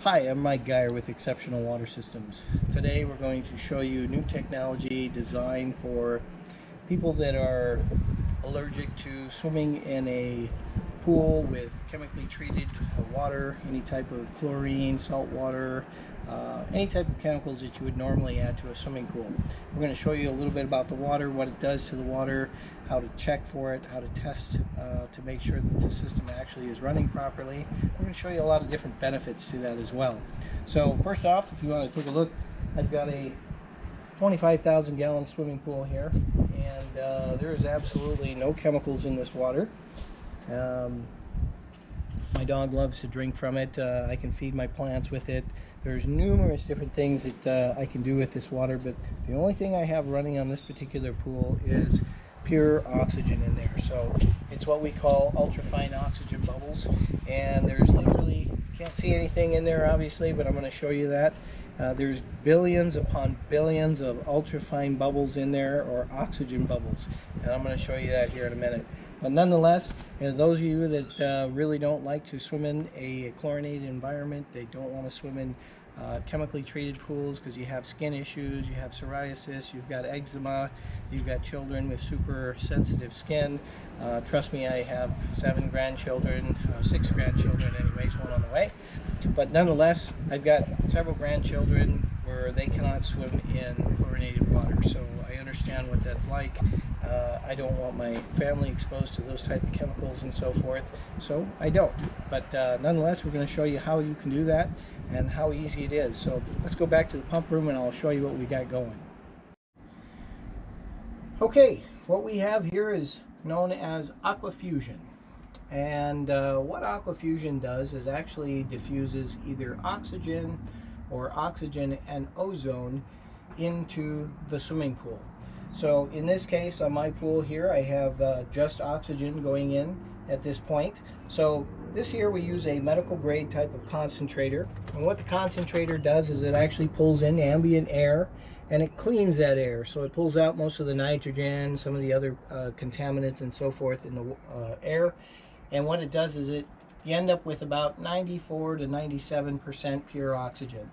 Hi, I'm Mike Geyer with Exceptional Water Systems. Today we're going to show you new technology designed for people that are allergic to swimming in a pool with chemically treated water, any type of chlorine, salt water, any type of chemicals that you would normally add to a swimming pool. We're going to show you a little bit about the water, what it does to the water, how to check for it, how to test to make sure that the system actually is running properly. We're going to show you a lot of different benefits to that as well. So first off, if you want to take a look, I've got a 25,000 gallon swimming pool here, and there is absolutely no chemicals in this water. My dog loves to drink from it. I can feed my plants with it. There's numerous different things that I can do with this water, but the only thing I have running on this particular pool is pure oxygen in there. So it's what we call ultrafine oxygen bubbles, and there's literally, can't see anything in there obviously, but I'm going to show you that. There's billions upon billions of ultrafine bubbles in there, or oxygen bubbles, and I'm going to show you that here in a minute. But nonetheless, those of you that really don't like to swim in a chlorinated environment, they don't want to swim in chemically treated pools because you have skin issues, you have psoriasis, you've got eczema, you've got children with super sensitive skin. Trust me, I have 7 grandchildren, 6 grandchildren anyways, one on the way. But nonetheless, I've got several grandchildren where they cannot swim in chlorinated water, so I understand what that's like. I don't want my family exposed to those type of chemicals and so forth, so I don't. But nonetheless, we're going to show you how you can do that and how easy it is. So let's go back to the pump room and I'll show you what we got going. Okay, what we have here is known as aquafusion. And what aquafusion does is actually diffuses either oxygen or oxygen and ozone into the swimming pool. So in this case, on my pool here, I have just oxygen going in at this point. So this here, we use a medical grade type of concentrator. And what the concentrator does is it actually pulls in ambient air and it cleans that air. So it pulls out most of the nitrogen, some of the other contaminants and so forth in the air. And what it does is you end up with about 94 to 97% pure oxygen.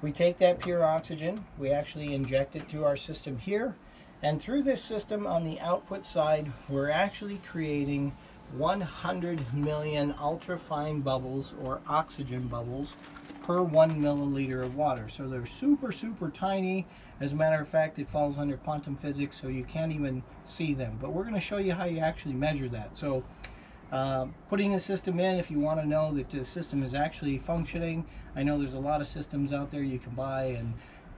We take that pure oxygen, we actually inject it through our system here. And through this system on the output side, we're actually creating 100 million ultrafine bubbles, or oxygen bubbles, per 1 milliliter of water. So they're super, super tiny. As a matter of fact, it falls under quantum physics, so you can't even see them. But we're going to show you how you actually measure that. So putting the system in, if you want to know that the system is actually functioning, I know there's a lot of systems out there you can buy, and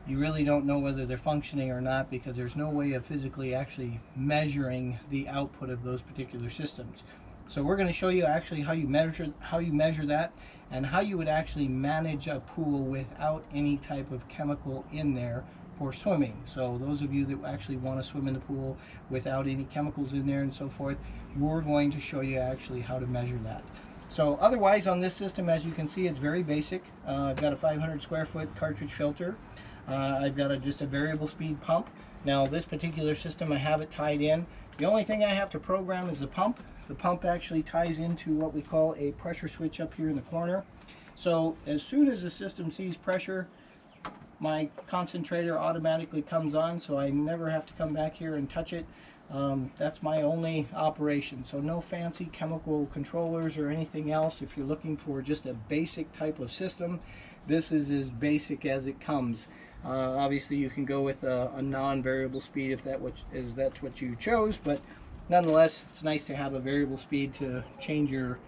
you really don't know whether they're functioning or not because there's no way of physically actually measuring the output of those particular systems. So we're going to show you actually how you measure that and how you would actually manage a pool without any type of chemical in there for swimming. So those of you that actually want to swim in the pool without any chemicals in there and so forth, we're going to show you actually how to measure that. So otherwise on this system, as you can see, it's very basic. I've got a 500 square foot cartridge filter. I've got just a variable speed pump. Now this particular system, I have it tied in. The only thing I have to program is the pump. The pump actually ties into what we call a pressure switch up here in the corner. So as soon as the system sees pressure, my concentrator automatically comes on, so I never have to come back here and touch it. That's my only operation. So no fancy chemical controllers or anything else. If you're looking for just a basic type of system, this is as basic as it comes. Obviously you can go with a non-variable speed if that's what you chose, but nonetheless it's nice to have a variable speed to change your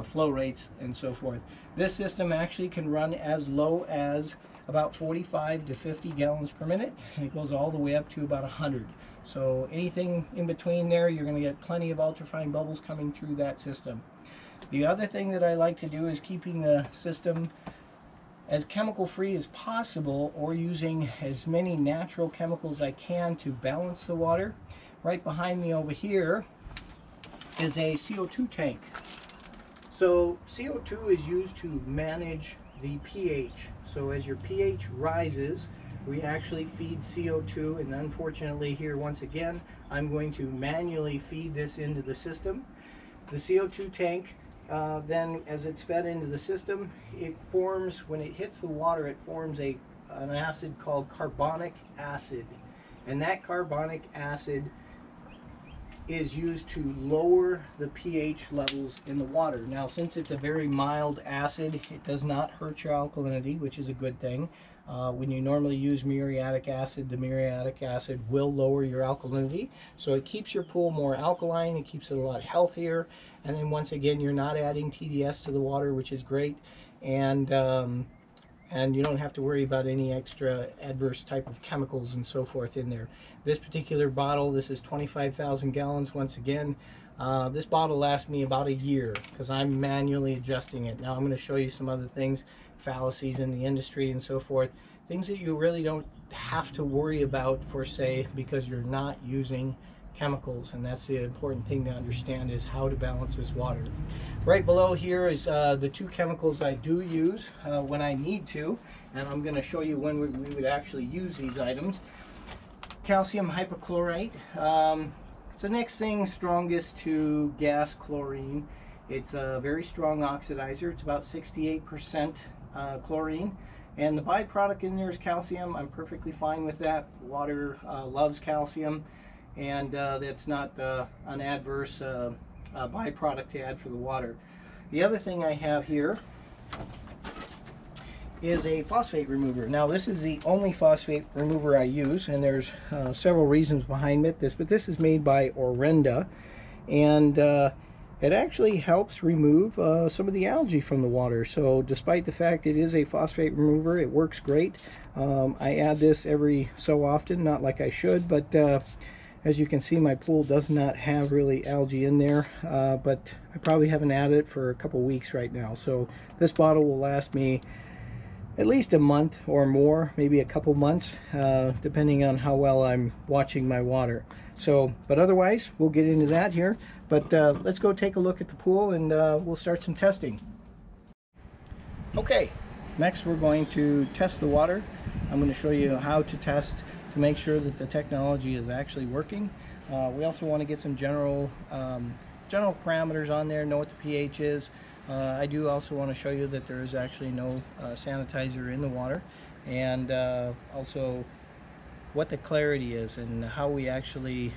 flow rates and so forth. This system actually can run as low as about 45 to 50 gallons per minute, and it goes all the way up to about 100. So anything in between there, you're going to get plenty of ultrafine bubbles coming through that system. The other thing that I like to do is keeping the system as chemical free as possible, or using as many natural chemicals as I can to balance the water. Right behind me over here is a CO2 tank. So CO2 is used to manage the pH. So as your pH rises, we actually feed CO2, and unfortunately here once again I'm going to manually feed this into the system. The CO2 tank then as it's fed into the system, it forms, when it hits the water, it forms an acid called carbonic acid. And that carbonic acid is used to lower the pH levels in the water. Now, since it's a very mild acid, it does not hurt your alkalinity, which is a good thing. When you normally use muriatic acid, the muriatic acid will lower your alkalinity. So it keeps your pool more alkaline, it keeps it a lot healthier. And then once again, you're not adding TDS to the water, which is great. And you don't have to worry about any extra adverse type of chemicals and so forth in there. This particular bottle, this is 25,000 gallons once again. This bottle lasts me about a year because I'm manually adjusting it. Now I'm going to show you some other things, fallacies in the industry and so forth, things that you really don't have to worry about for, say, because you're not using chemicals, and that's the important thing to understand, is how to balance this water. Right below here is the two chemicals I do use when I need to, and I'm going to show you when we would actually use these items. Calcium hypochlorite. It's the next thing strongest to gas chlorine. It's a very strong oxidizer. It's about 68% chlorine, and the byproduct in there is calcium. I'm perfectly fine with that. Water loves calcium, and that's not an adverse byproduct to add for the water. The other thing I have here is a phosphate remover. Now, this is the only phosphate remover I use, and there's several reasons behind it. But this is made by Orenda, and it actually helps remove some of the algae from the water. So despite the fact it is a phosphate remover, it works great. I add this every so often, not like I should, but as you can see, my pool does not have really algae in there, but I probably haven't added it for a couple weeks right now. So this bottle will last me at least a month or more, maybe a couple months, depending on how well I'm watching my water. So, but otherwise, we'll get into that here. But let's go take a look at the pool, and we'll start some testing. Okay, next we're going to test the water. I'm going to show you how to test to make sure that the technology is actually working. We also want to get some general parameters on there, know what the pH is. I do also want to show you that there is actually no sanitizer in the water, and also what the clarity is and how we actually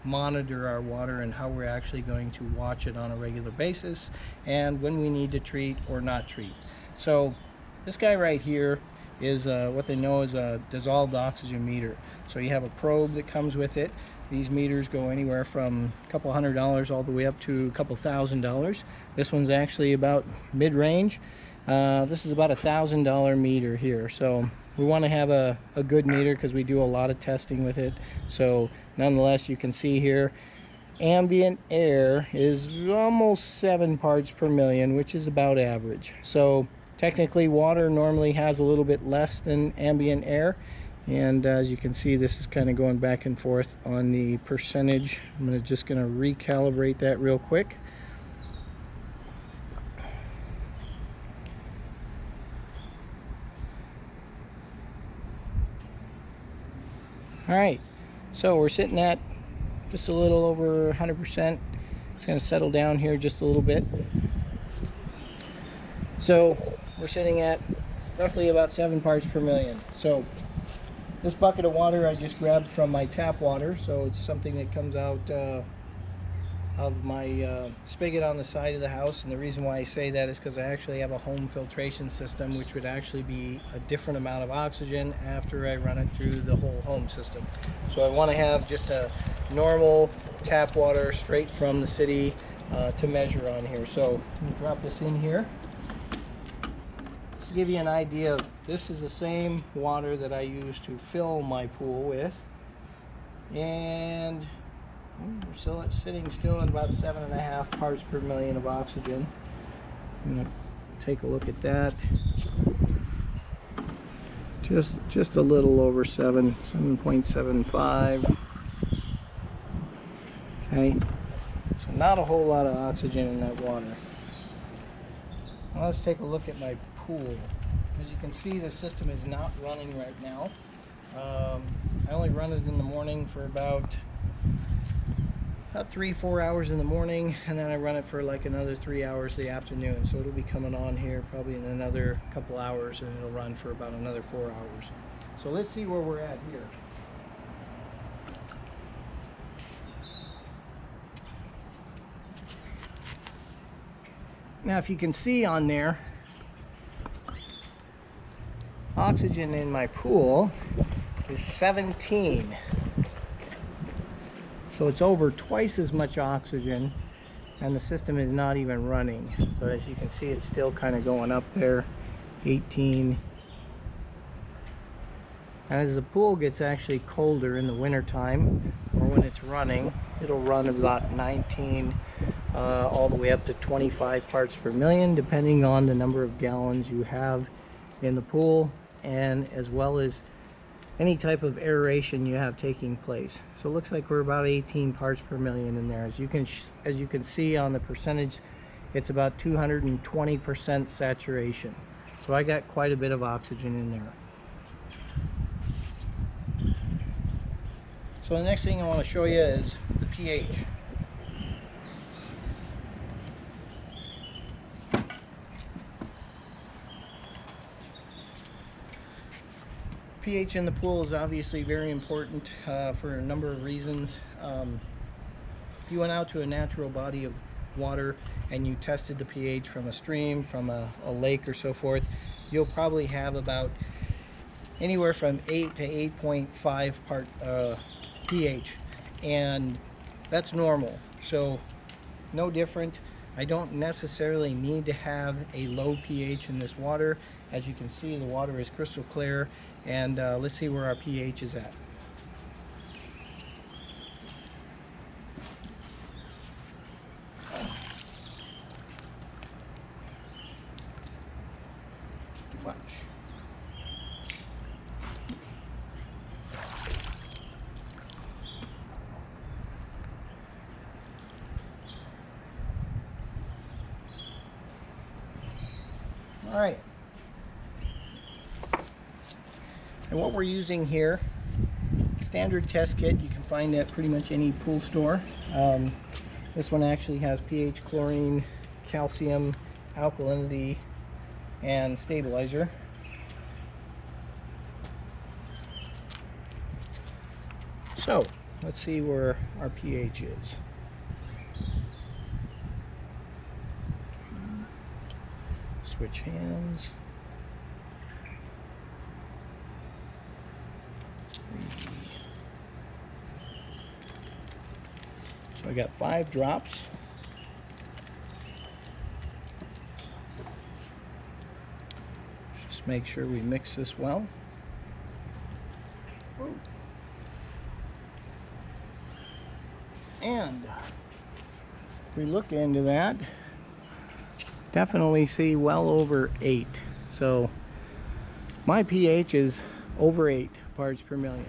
monitor our water and how we're actually going to watch it on a regular basis, and when we need to treat or not treat. So this guy right here is what they know as a dissolved oxygen meter. So you have a probe that comes with it. These meters go anywhere from a couple $100 all the way up to a couple $1,000. This one's actually about mid-range. This is about $1,000 meter here. So we want to have a good meter because we do a lot of testing with it. So nonetheless, you can see here, ambient air is almost 7 parts per million, which is about average. So technically, water normally has a little bit less than ambient air. And as you can see, this is kind of going back and forth on the percentage. I'm just going to recalibrate that real quick. All right, so we're sitting at just a little over 100%. It's going to settle down here just a little bit. So we're sitting at roughly about 7 parts per million. So this bucket of water I just grabbed from my tap water, so it's something that comes out of my spigot on the side of the house. And the reason why I say that is because I actually have a home filtration system, which would actually be a different amount of oxygen after I run it through the whole home system. So I want to have just a normal tap water straight from the city to measure on here. So let me drop this in here. To give you an idea, this is the same water that I use to fill my pool with, and we're still sitting still at about 7.5 parts per million of oxygen. I'm going to take a look at that. Just a little over 7.75. Okay, so not a whole lot of oxygen in that water. Now let's take a look at my pool. As you can see, the system is not running right now. I only run it in the morning for about about 3-4 hours in the morning, and then I run it for like another 3 hours the afternoon. So it'll be coming on here probably in another couple hours, and it'll run for about another 4 hours. So let's see where we're at here. Now if you can see on there, oxygen in my pool is 17. So it's over twice as much oxygen, and the system is not even running. But as you can see, it's still kind of going up there, 18. And as the pool gets actually colder in the winter time, or when it's running, it'll run about 19 all the way up to 25 parts per million, depending on the number of gallons you have in the pool, and as well as any type of aeration you have taking place. So it looks like we're about 18 parts per million in there. As you can see on the percentage, it's about 220% saturation. So I got quite a bit of oxygen in there. So the next thing I want to show you is the pH. pH in the pool is obviously very important for a number of reasons. If you went out to a natural body of water and you tested the pH from a stream, from a lake or so forth, you'll probably have about anywhere from 8 to 8.5 part pH, and that's normal. So no different. I don't necessarily need to have a low pH in this water. As you can see, the water is crystal clear, and let's see where our pH is at. Too much. All right. And what we're using here, standard test kit, you can find at pretty much any pool store. This one actually has pH, chlorine, calcium, alkalinity, and stabilizer. So let's see where our pH is. Switch hands. So I got 5 drops. Just make sure we mix this well. And if we look into that, definitely see well over 8. So my pH is over 8 parts per million.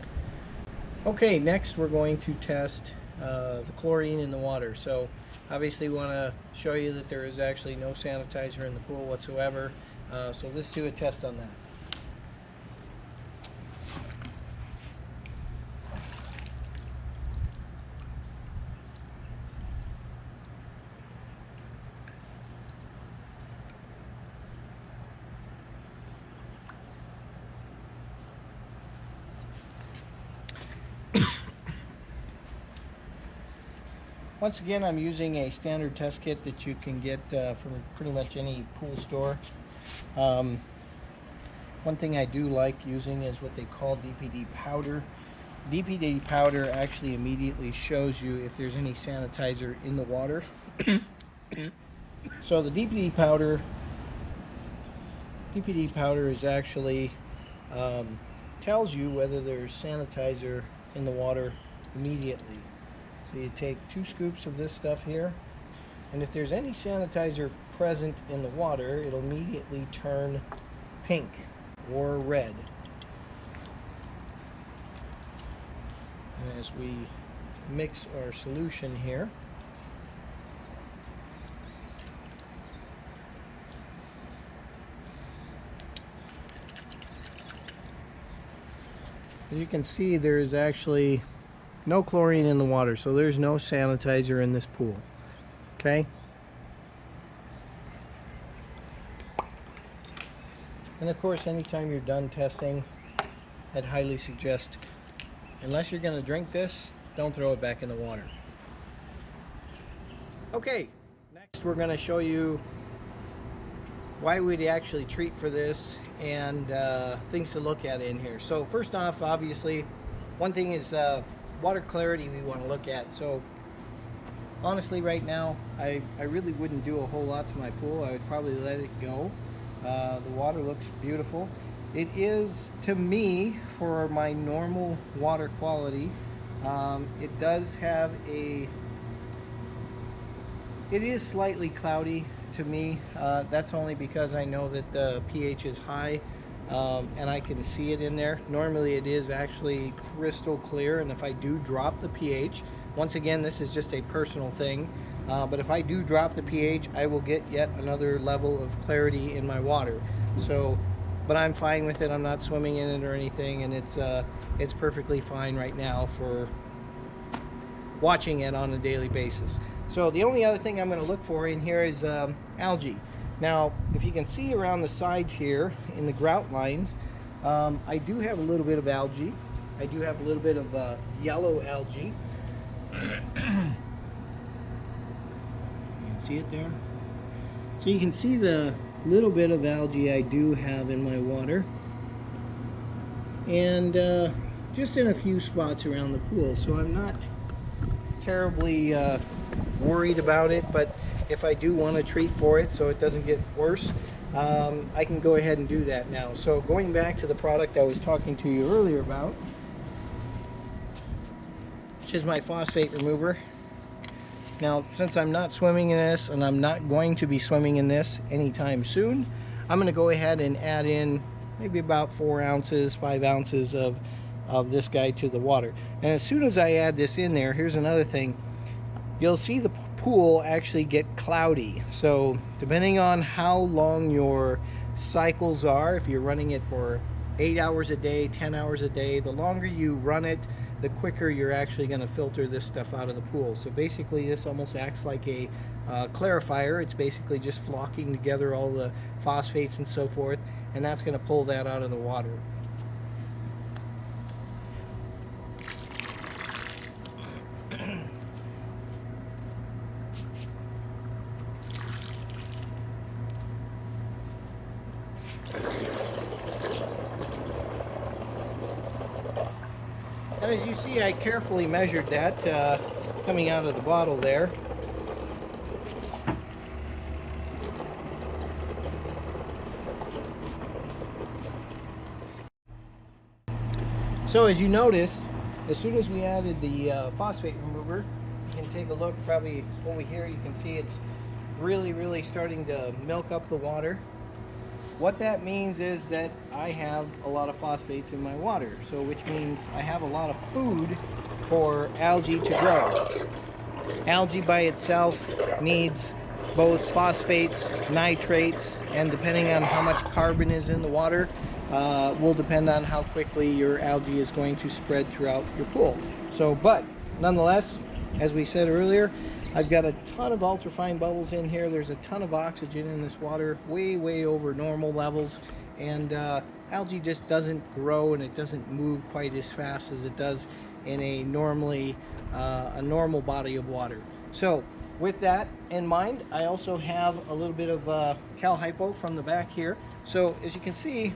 Okay, next we're going to test the chlorine in the water. So obviously we want to show you that there is actually no sanitizer in the pool whatsoever. So let's do a test on that. Once again, I'm using a standard test kit that you can get from pretty much any pool store. One thing I do like using is what they call DPD powder. DPD powder actually immediately shows you if there's any sanitizer in the water. So the DPD powder is actually tells you whether there's sanitizer in the water immediately. So you take 2 scoops of this stuff here, and if there's any sanitizer present in the water, it'll immediately turn pink or red. And as we mix our solution here, as you can see, there's actually No chlorine in the water, so there's no sanitizer in this pool. Okay? And of course, anytime you're done testing, I'd highly suggest, unless you're going to drink this, don't throw it back in the water. Okay, next we're going to show you why we'd actually treat for this and things to look at in here. So first off, obviously, one thing is water clarity we want to look at. So honestly, right now, I really wouldn't do a whole lot to my pool. I would probably let it go. The water looks beautiful. It is, to me, for my normal water quality, it does have it is slightly cloudy to me. That's only because I know that the pH is high and I can see it in there. Normally it is actually crystal clear, and if I do drop the pH, once again, this is just a personal thing, but if I do drop the pH, I will get yet another level of clarity in my water. So, but I'm fine with it. I'm not swimming in it or anything, and it's perfectly fine right now for watching it on a daily basis. So the only other thing I'm going to look for in here is algae. Now, if you can see around the sides here in the grout lines, I do have a little bit of algae. I do have a little bit of yellow algae. You can see it there. So you can see the little bit of algae I do have in my water, and just in a few spots around the pool. So I'm not terribly worried about it, but if I do want to treat for it so it doesn't get worse, I can go ahead and do that now. So going back to the product I was talking to you earlier about, which is my phosphate remover. Now, since I'm not swimming in this, and I'm not going to be swimming in this anytime soon, I'm going to go ahead and add in maybe about 4 ounces, 5 ounces of this guy to the water. And as soon as I add this in there, here's another thing. You'll see the pool actually get cloudy. So depending on how long your cycles are, if you're running it for 8 hours a day, 10 hours a day, the longer you run it, the quicker you're actually going to filter this stuff out of the pool. So basically this almost acts like a clarifier. It's basically just flocking together all the phosphates and so forth, and that's going to pull that out of the water. And as you see, I carefully measured that coming out of the bottle there. So as you notice, as soon as we added the phosphate remover, you can take a look probably over here. You can see it's really starting to milk up the water. What that means is that I have a lot of phosphates in my water, so which means I have a lot of food for algae to grow. Algae by itself needs both phosphates, nitrates, and depending on how much carbon is in the water, will depend on how quickly your algae is going to spread throughout your pool. So, but nonetheless, as we said earlier, I've got a ton of ultrafine bubbles in here. There's a ton of oxygen in this water, way over normal levels, and algae just doesn't grow and it doesn't move quite as fast as it does in a normal body of water. So with that in mind, I also have a little bit of Cal Hypo from the back here. So as you can see,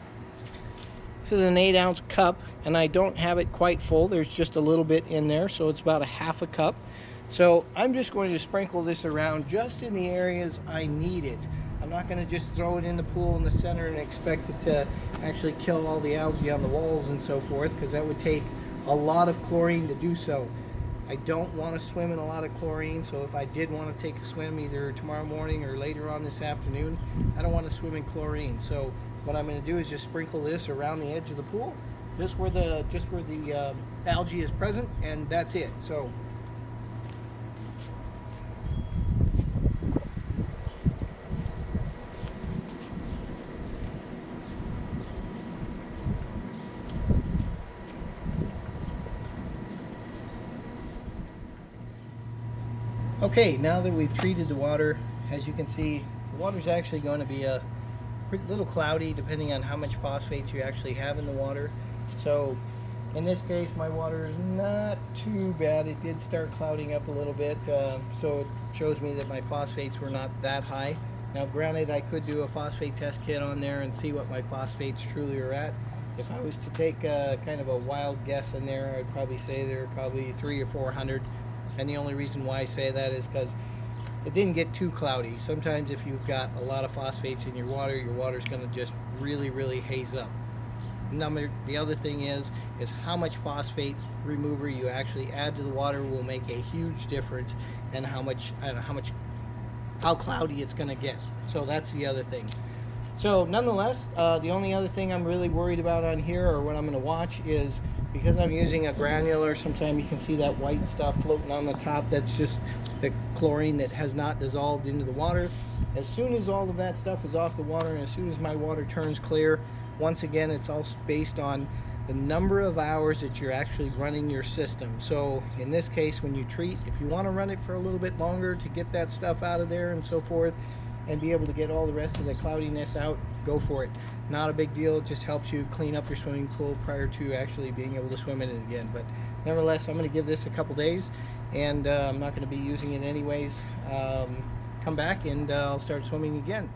this is an 8-ounce cup, and I don't have it quite full. There's just a little bit in there, so it's about a half a cup. So I'm just going to sprinkle this around just in the areas I need it. I'm not going to just throw it in the pool in the center and expect it to actually kill all the algae on the walls and so forth, because that would take a lot of chlorine to do so. I don't want to swim in a lot of chlorine, so if I did want to take a swim either tomorrow morning or later on this afternoon, I don't want to swim in chlorine. So what I'm going to do is just sprinkle this around the edge of the pool, just where the algae is present, and that's it. So Okay, now that we've treated the water, as you can see, the water's actually going to be a little cloudy depending on how much phosphates you actually have in the water. So in this case, my water is not too bad. It did start clouding up a little bit, so it shows me that my phosphates were not that high. Now granted, I could do a phosphate test kit on there and see what my phosphates truly are at. If I was to take kind of a wild guess in there, I'd probably say they're probably 300 or 400. And the only reason why I say that is because it didn't get too cloudy. Sometimes if you've got a lot of phosphates in your water's going to just really haze up. The other thing is how much phosphate remover you actually add to the water will make a huge difference in how cloudy it's going to get. So that's the other thing. So nonetheless, the only other thing I'm really worried about on here, or what I'm going to watch, is because I'm using a granular, sometimes you can see that white stuff floating on the top. That's just the chlorine that has not dissolved into the water. As soon as all of that stuff is off the water, and as soon as my water turns clear, once again, it's all based on the number of hours that you're actually running your system. So in this case, when you treat, if you want to run it for a little bit longer to get that stuff out of there and so forth, and be able to get all the rest of the cloudiness out, go for it. Not a big deal. It just helps you clean up your swimming pool prior to actually being able to swim in it again. But nevertheless, I'm going to give this a couple days, and I'm not going to be using it anyways. Come back and I'll start swimming again.